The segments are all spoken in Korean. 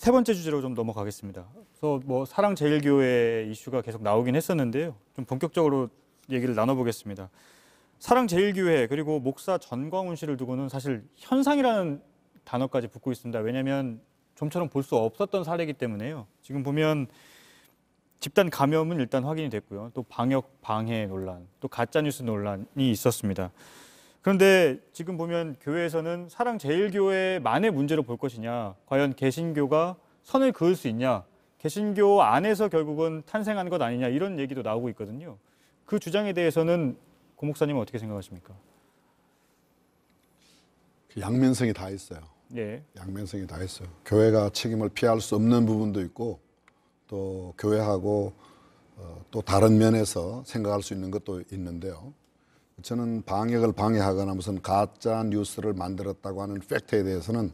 세 번째 주제로 좀 넘어가겠습니다. 그래서 뭐 사랑제일교회 이슈가 계속 나오긴 했었는데요. 좀 본격적으로 얘기를 나눠보겠습니다. 사랑제일교회 그리고 목사 전광훈 씨를 두고는 사실 현상이라는 단어까지 붙고 있습니다. 왜냐하면 좀처럼 볼 수 없었던 사례이기 때문에요. 지금 보면 집단 감염은 일단 확인이 됐고요. 또 방역 방해 논란, 또 가짜뉴스 논란이 있었습니다. 그런데 지금 보면 교회에서는 사랑제일교회만의 문제로 볼 것이냐, 과연 개신교가 선을 그을 수 있냐, 개신교 안에서 결국은 탄생한 것 아니냐 이런 얘기도 나오고 있거든요. 그 주장에 대해서는 고 목사님은 어떻게 생각하십니까? 양면성이 다 있어요. 예. 양면성이 다 있어요. 교회가 책임을 피할 수 없는 부분도 있고 또 교회하고 또 다른 면에서 생각할 수 있는 것도 있는데요. 저는 방역을 방해하거나 무슨 가짜 뉴스를 만들었다고 하는 팩트에 대해서는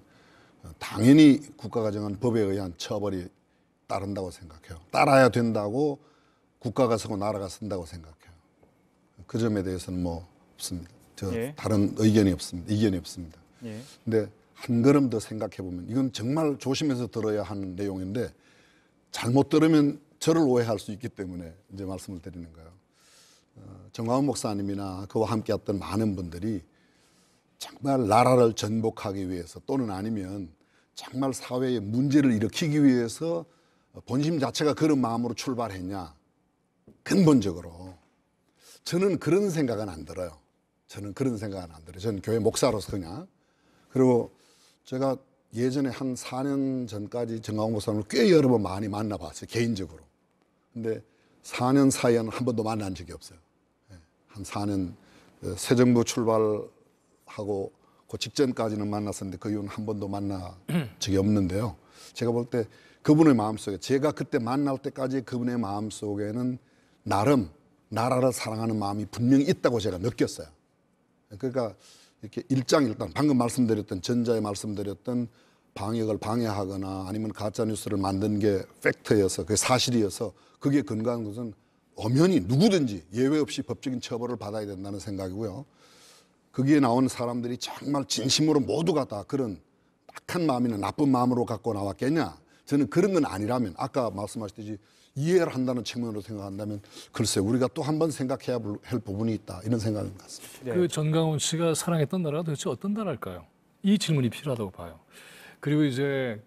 당연히 국가가 정한 법에 의한 처벌이 따른다고 생각해요. 따라야 된다고 국가가 쓰고 나라가 쓴다고 생각해요. 그 점에 대해서는 뭐 없습니다. 예. 다른 의견이 없습니다. 이견이 없습니다. 예. 근데 한 걸음 더 생각해 보면 이건 정말 조심해서 들어야 하는 내용인데 잘못 들으면 저를 오해할 수 있기 때문에 이제 말씀을 드리는 거예요. 정광훈 목사님이나 그와 함께했던 많은 분들이 정말 나라를 전복하기 위해서 또는 아니면 정말 사회에 문제를 일으키기 위해서 본심 자체가 그런 마음으로 출발했냐. 근본적으로 저는 그런 생각은 안 들어요. 저는 그런 생각은 안 들어요. 저는 교회 목사로서 그냥. 그리고 제가 예전에 한 4년 전까지 정광훈 목사님을 꽤 여러 번 많이 만나봤어요. 개인적으로. 근데 4년 사이에는 한 번도 만난 적이 없어요. 한 4년 새 정부 출발하고 그 직전까지는 만났었는데 그 이후는 한 번도 만나 적이 없는데요. 제가 볼 때 그분의 마음속에 제가 그때 만날 때까지 그분의 마음속에는 나름 나라를 사랑하는 마음이 분명히 있다고 제가 느꼈어요. 그러니까 이렇게 일장일단 방금 말씀드렸던 전자에 말씀드렸던 방역을 방해하거나 아니면 가짜뉴스를 만든 게 팩트여서 그게 사실이어서 그게 근거한 것은 엄연히 누구든지 예외 없이 법적인 처벌을 받아야 된다는 생각이고요. 거기에 나온 사람들이 정말 진심으로 모두가 다 그런 악한 마음이나 나쁜 마음으로 갖고 나왔겠냐. 저는 그런 건 아니라면 아까 말씀하셨듯이 이해를 한다는 측면으로 생각한다면 글쎄 우리가 또 한 번 생각해야 할 부분이 있다. 이런 생각인 것 같습니다. 네. 그 전광훈 씨가 사랑했던 나라가 도대체 어떤 나라일까요? 이 질문이 필요하다고 봐요. 그리고 이제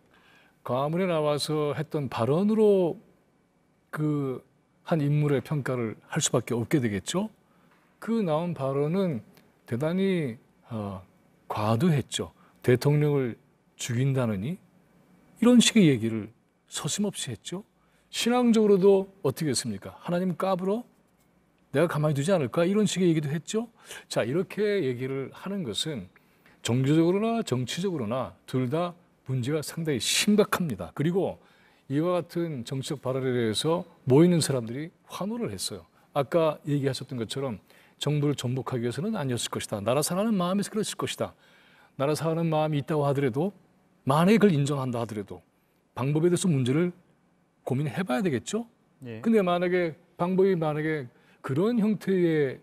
과문에 나와서 했던 발언으로 그 한 인물의 평가를 할 수밖에 없게 되겠죠. 그 나온 발언은 대단히 과도했죠. 대통령을 죽인다느니 이런 식의 얘기를 서슴없이 했죠. 신앙적으로도 어떻게 했습니까? 하나님 까불어? 내가 가만히 두지 않을까? 이런 식의 얘기도 했죠. 자, 이렇게 얘기를 하는 것은 종교적으로나 정치적으로나 둘 다 문제가 상당히 심각합니다. 그리고 이와 같은 정치적 발언에 대해서 모이는 사람들이 환호를 했어요. 아까 얘기하셨던 것처럼 정부를 전복하기 위해서는 아니었을 것이다. 나라 사랑하는 마음에서 그랬을 것이다. 나라 사랑하는 마음이 있다고 하더라도 만약에 그걸 인정한다 하더라도 방법에 대해서 문제를 고민해 봐야 되겠죠. 예. 근데 만약에 방법이 그런 형태의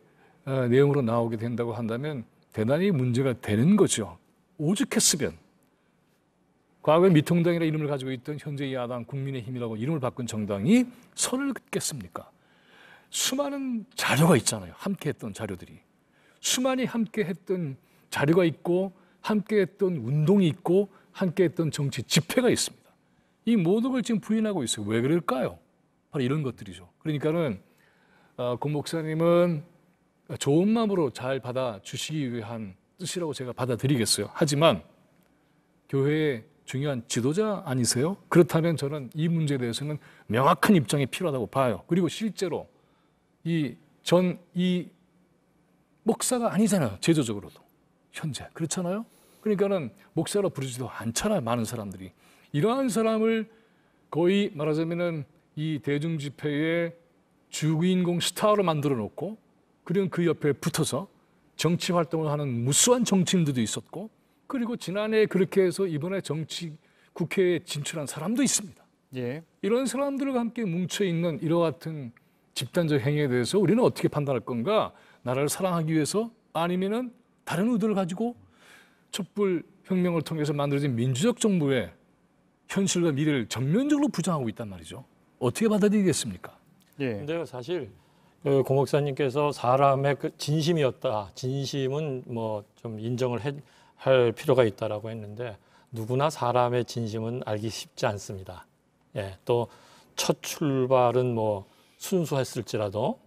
내용으로 나오게 된다고 한다면 대단히 문제가 되는 거죠. 오죽했으면 과거에 미통당이라 이름을 가지고 있던 현재 야당 국민의힘이라고 이름을 바꾼 정당이 선을 긋겠습니까? 수많은 자료가 있잖아요. 함께했던 자료들이. 수많이 함께했던 자료가 있고 함께했던 운동이 있고 함께했던 정치 집회가 있습니다. 이 모든 걸 지금 부인하고 있어요. 왜 그럴까요? 바로 이런 것들이죠. 그러니까는 고 목사님은 좋은 마음으로 잘 받아주시기 위한 뜻이라고 제가 받아들이겠어요. 하지만 교회의 중요한 지도자 아니세요? 그렇다면 저는 이 문제에 대해서는 명확한 입장이 필요하다고 봐요. 그리고 실제로 이 목사가 아니잖아요. 제도적으로도. 현재. 그렇잖아요? 그러니까는 목사로 부르지도 않잖아요. 많은 사람들이. 이러한 사람을 거의 말하자면은 이 대중 집회의 주인공 스타로 만들어 놓고 그리고 그 옆에 붙어서 정치 활동을 하는 무수한 정치인들도 있었고 그리고 지난해 그렇게 해서 이번에 국회에 진출한 사람도 있습니다. 예. 이런 사람들과 함께 뭉쳐있는 이와 같은 집단적 행위에 대해서 우리는 어떻게 판단할 건가? 나라를 사랑하기 위해서 아니면은 다른 의도를 가지고 촛불 혁명을 통해서 만들어진 민주적 정부의 현실과 미래를 전면적으로 부정하고 있단 말이죠. 어떻게 받아들이겠습니까? 예. 근데요, 사실 고 목사님께서 사람의 그 진심이었다. 진심은 뭐 좀 인정을 할 필요가 있다라고 했는데 누구나 사람의 진심은 알기 쉽지 않습니다. 예, 또 첫 출발은 뭐 순수했을지라도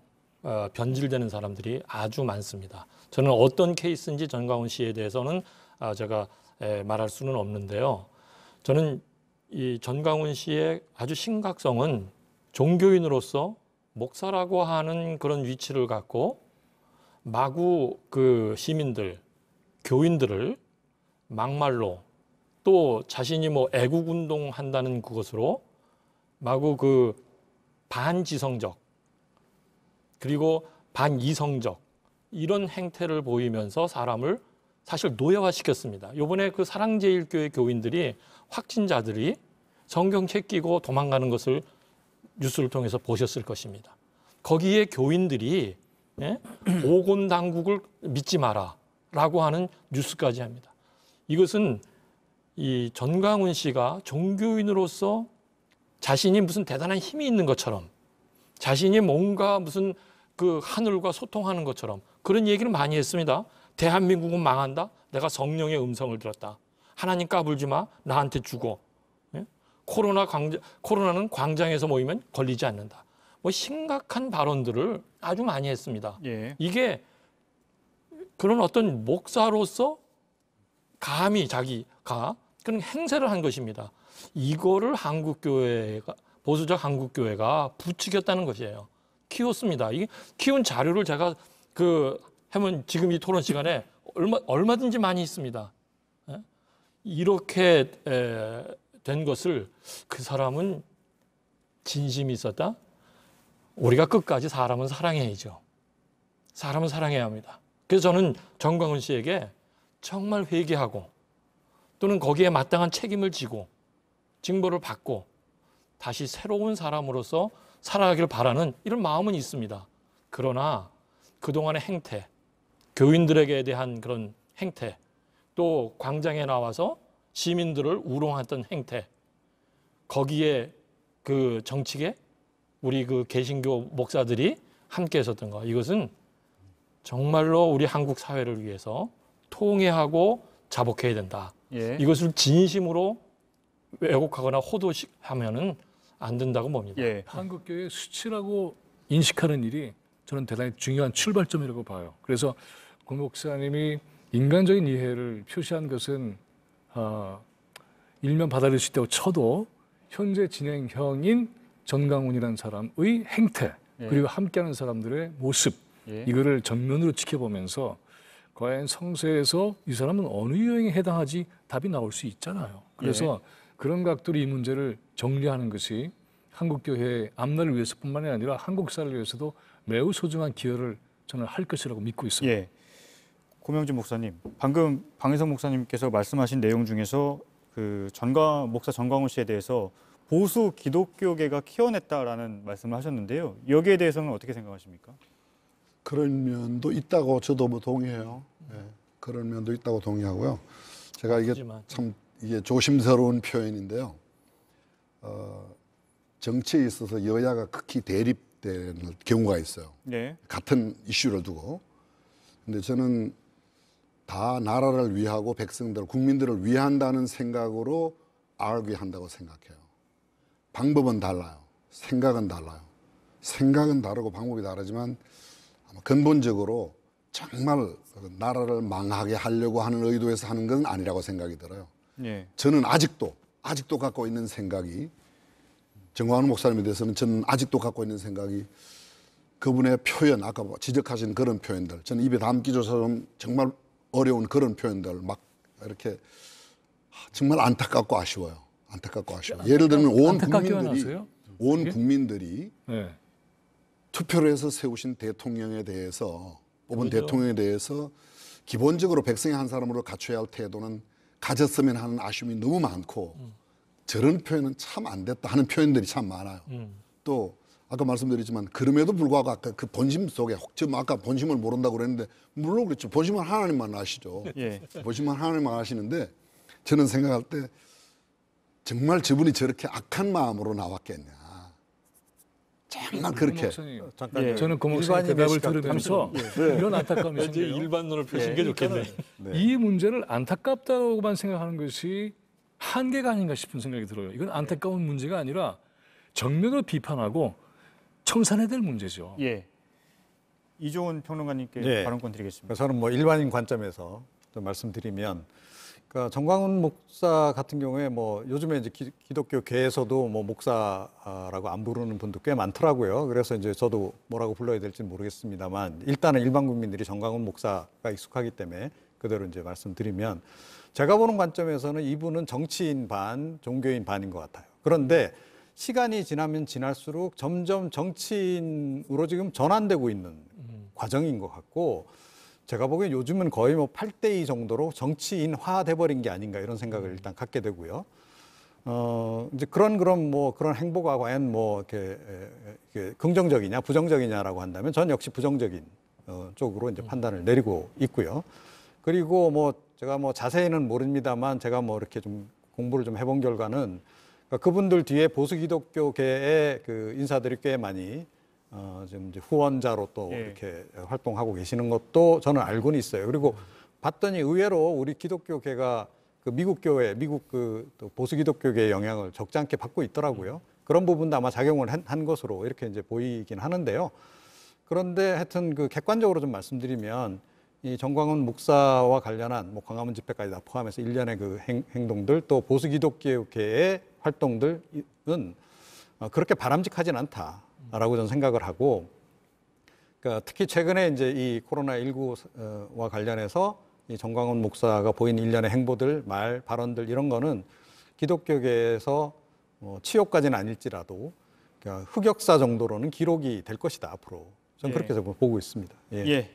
변질되는 사람들이 아주 많습니다. 저는 어떤 케이스인지 전광훈 씨에 대해서는 제가 말할 수는 없는데요. 저는 이 전광훈 씨의 아주 심각성은 종교인으로서 목사라고 하는 그런 위치를 갖고 마구 그 시민들, 교인들을 막말로 또 자신이 뭐 애국운동 한다는 그것으로 마구 그 반지성적 그리고 반이성적 이런 행태를 보이면서 사람을 사실 노예화시켰습니다. 이번에 그 사랑제일교회 교인들이 확진자들이 성경책 끼고 도망가는 것을 뉴스를 통해서 보셨을 것입니다. 거기에 교인들이 보건당국을 믿지 마라라고 하는 뉴스까지 합니다. 이것은 이 전광훈 씨가 종교인으로서 자신이 무슨 대단한 힘이 있는 것처럼 자신이 뭔가 무슨 그 하늘과 소통하는 것처럼 그런 얘기를 많이 했습니다. 대한민국은 망한다. 내가 성령의 음성을 들었다. 하나님 까불지 마. 나한테 주고. 코로나는 광장에서 모이면 걸리지 않는다. 뭐 심각한 발언들을 아주 많이 했습니다. 예. 이게 그런 어떤 목사로서 감히 자기가 그런 행세를 한 것입니다. 이거를 한국교회가 보수적 한국교회가 부추겼다는 것이에요. 키웠습니다. 이게 키운 자료를 제가 하면 지금 이 토론 시간에 얼마든지 많이 있습니다. 이렇게 된 것을 그 사람은 진심이 있었다. 우리가 끝까지 사람은 사랑해야죠. 사람은 사랑해야 합니다. 그래서 저는 전광훈 씨에게 정말 회개하고 또는 거기에 마땅한 책임을 지고 징벌을 받고 다시 새로운 사람으로서 살아가기를 바라는 이런 마음은 있습니다. 그러나 그동안의 행태, 교인들에게 대한 그런 행태, 또 광장에 나와서 시민들을 우롱했던 행태, 거기에 그 정치계, 우리 그 개신교 목사들이 함께 했었던 거, 이것은 정말로 우리 한국 사회를 위해서 통회하고 자복해야 된다. 예. 이것을 진심으로 왜곡하거나 호도하면은 안 된다고 봅니다. 예. 한국교회의 수치라고 인식하는 일이 저는 대단히 중요한 출발점이라고 봐요. 그래서 고 목사님이 인간적인 이해를 표시한 것은 일면 받아들일 수 있다고 쳐도 현재 진행형인 전광훈이라는 사람의 행태 그리고 함께하는 사람들의 모습 이거를 전면으로 지켜보면서 과연 성서에서 이 사람은 어느 유형에 해당하지 답이 나올 수 있잖아요. 그래서 그런 각도로 이 문제를 정리하는 것이 한국교회의 앞날을 위해서뿐만이 아니라 한국사를 위해서도 매우 소중한 기여를 저는 할 것이라고 믿고 있습니다. 예. 고명진 목사님, 방금 방혜성 목사님께서 말씀하신 내용 중에서 그 목사 전광훈 씨에 대해서 보수 기독교계가 키워냈다라는 말씀을 하셨는데요. 여기에 대해서는 어떻게 생각하십니까? 그런 면도 있다고 저도 뭐 동의해요. 예, 그런 면도 있다고 동의하고요. 제가 이게 참 이게 조심스러운 표현인데요. 정치에 있어서 여야가 극히 대립되는 경우가 있어요. 네. 같은 이슈를 두고. 근데 저는 다 나라를 위하고 백성들, 국민들을 위한다는 생각으로 argue 한다고 생각해요. 방법은 달라요. 생각은 달라요. 생각은 다르고 방법이 다르지만 아마 근본적으로 정말 나라를 망하게 하려고 하는 의도에서 하는 건 아니라고 생각이 들어요. 예. 저는 아직도 갖고 있는 생각이 전광훈 목사님에 대해서는 저는 아직도 갖고 있는 생각이 그분의 표현, 아까 지적하신 그런 표현들, 저는 입에 담기조차 정말 어려운 그런 표현들 막 이렇게 정말 안타깝고 아쉬워요. 예를 들면 온 국민들이 네. 투표를 해서 세우신 대통령에 대해서 뽑은 대통령에 대해서 기본적으로 백성의 한 사람으로 갖춰야 할 태도는 가졌으면 하는 아쉬움이 너무 많고 저런 표현은 참 안 됐다 하는 표현들이 참 많아요. 또 아까 말씀드렸지만 그럼에도 불구하고 아까 그 본심 속에 지금 아까 본심을 모른다고 그랬는데 물론 그렇죠. 본심은 하나님만 아시죠. 예. 본심은 하나님만 아시는데 저는 생각할 때 정말 저분이 저렇게 악한 마음으로 나왔겠냐. 정말 그렇게. 목사님, 잠깐 예. 저는 그 목사님 대답을 들으면서 네. 이런 안타까움이 이제 생겨요. 일반론을 펴신 게 좋겠네. 이 문제를 안타깝다고만 생각하는 것이 한계가 아닌가 싶은 생각이 들어요. 이건 안타까운 문제가 아니라 정면으로 비판하고 청산해야 될 문제죠. 예. 이종훈 평론가님께 예. 발언권 드리겠습니다. 저는 뭐 일반인 관점에서 좀 말씀드리면, 그러니까 정광훈 목사 같은 경우에 뭐 요즘에 이제 기독교계에서도 뭐 목사라고 안 부르는 분도 꽤 많더라고요. 그래서 이제 저도 뭐라고 불러야 될지는 모르겠습니다만, 일단은 일반 국민들이 정광훈 목사가 익숙하기 때문에 그대로 이제 말씀드리면, 제가 보는 관점에서는 이분은 정치인 반, 종교인 반인 것 같아요. 그런데 시간이 지나면 지날수록 점점 정치인으로 지금 전환되고 있는 과정인 것 같고, 제가 보기엔 요즘은 거의 뭐 8대2 정도로 정치인화 돼버린 게 아닌가 이런 생각을 일단 갖게 되고요. 이제 그런 행보가 과연 뭐 이렇게 긍정적이냐 부정적이냐라고 한다면 전 역시 부정적인 쪽으로 이제 판단을 내리고 있고요. 그리고 뭐 제가 뭐 자세히는 모릅니다만 제가 뭐 이렇게 좀 공부를 좀 해본 결과는, 그러니까 그분들 뒤에 보수 기독교계의 그 인사들이 꽤 많이 지금 이제 후원자로 또 예. 이렇게 활동하고 계시는 것도 저는 알고는 있어요. 그리고 봤더니 의외로 우리 기독교계가 그 미국 또 보수 기독교계의 영향을 적지 않게 받고 있더라고요. 그런 부분도 아마 작용을 한 것으로 이렇게 이제 보이긴 하는데요. 그런데 하여튼 그 객관적으로 좀 말씀드리면, 이 정광훈 목사와 관련한 뭐 광화문 집회까지 다 포함해서 일련의 그 행동들, 또 보수 기독교계의 활동들은 그렇게 바람직하진 않다라고 저는 생각을 하고, 그러니까 특히 최근에 이제 이 코로나19와 관련해서 이 정광훈 목사가 보인 일련의 행보들, 말, 발언들 이런 거는 기독교계에서 치욕까지는 아닐지라도 그러니까 흑역사 정도로는 기록이 될 것이다 앞으로. 저는 예. 그렇게 보고 있습니다. 예. 예.